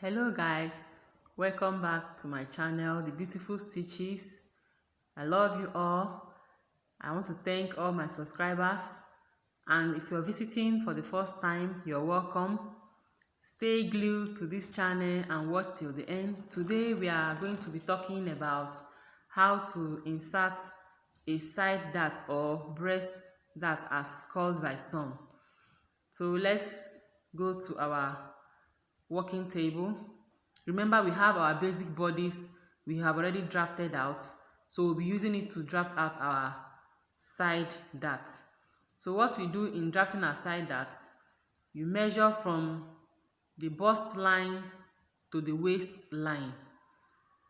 Hello guys, welcome back to my channel, The Beautiful Stitches. I love you all. I want to thank all my subscribers, and if you're visiting for the first time, you're welcome. Stay glued to this channel and watch till the end. Today we are going to be talking about how to insert a side dart or breast dart as called by some. So let's go to our working table. Remember, we have our basic bodies we have already drafted out, so we'll be using it to draft out our side dart. So what we do in drafting our side dart, you measure from the bust line to the waist line,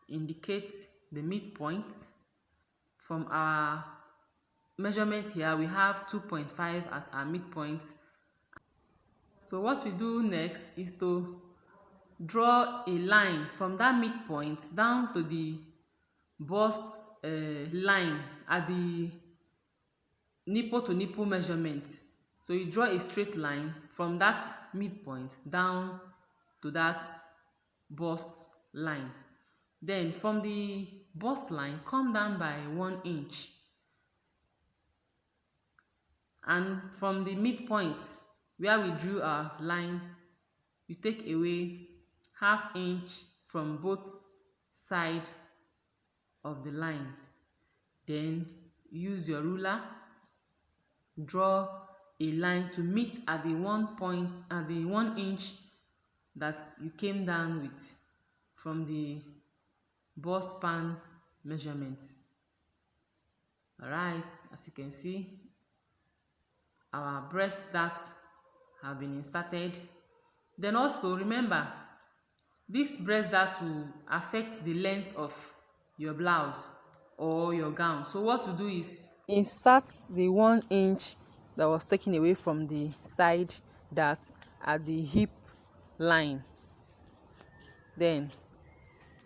indicate the midpoint. From our measurement here, we have 2.5 as our midpoint. So what we do next is to draw a line from that midpoint down to the bust line at the nipple to nipple measurement. So you draw a straight line from that midpoint down to that bust line. Then from the bust line, come down by 1 inch. And from the midpoint where we drew our line, you take away ½ inch from both sides of the line. Then use your ruler, draw a line to meet at the 1 inch that you came down with from the bust span measurement. Alright, as you can see, our breast darts have been inserted. Then also remember, this breast dart will affect the length of your blouse or your gown. So what to do is insert the 1 inch that was taken away from the side dart at the hip line. Then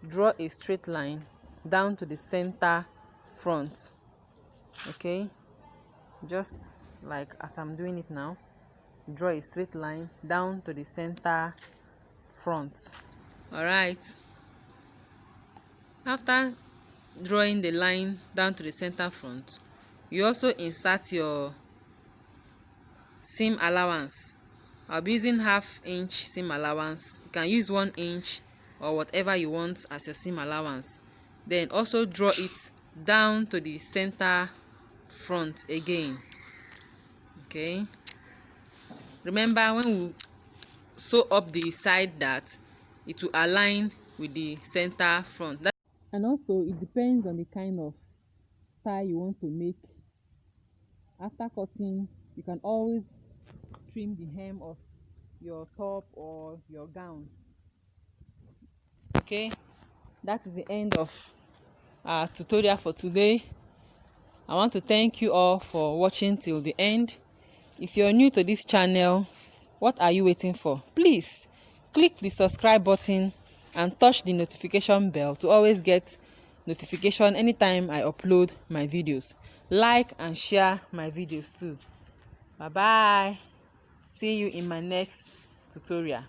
draw a straight line down to the center front. Okay, just like as I'm doing it now, draw a straight line down to the center front. All right, after drawing the line down to the center front, you also insert your seam allowance. I'll be using ½ inch seam allowance. You can use 1 inch or whatever you want as your seam allowance. Then also draw it down to the center front again. Okay, remember, when we sew up the side dart, it will align with the center front. And also it depends on the kind of style you want to make. After cutting, you can always trim the hem of your top or your gown. Okay, that is the end of our tutorial for today. I want to thank you all for watching till the end. If you're new to this channel, what are you waiting for? Please click the subscribe button and touch the notification bell to always get notification anytime I upload my videos. Like and share my videos too. Bye bye. See you in my next tutorial.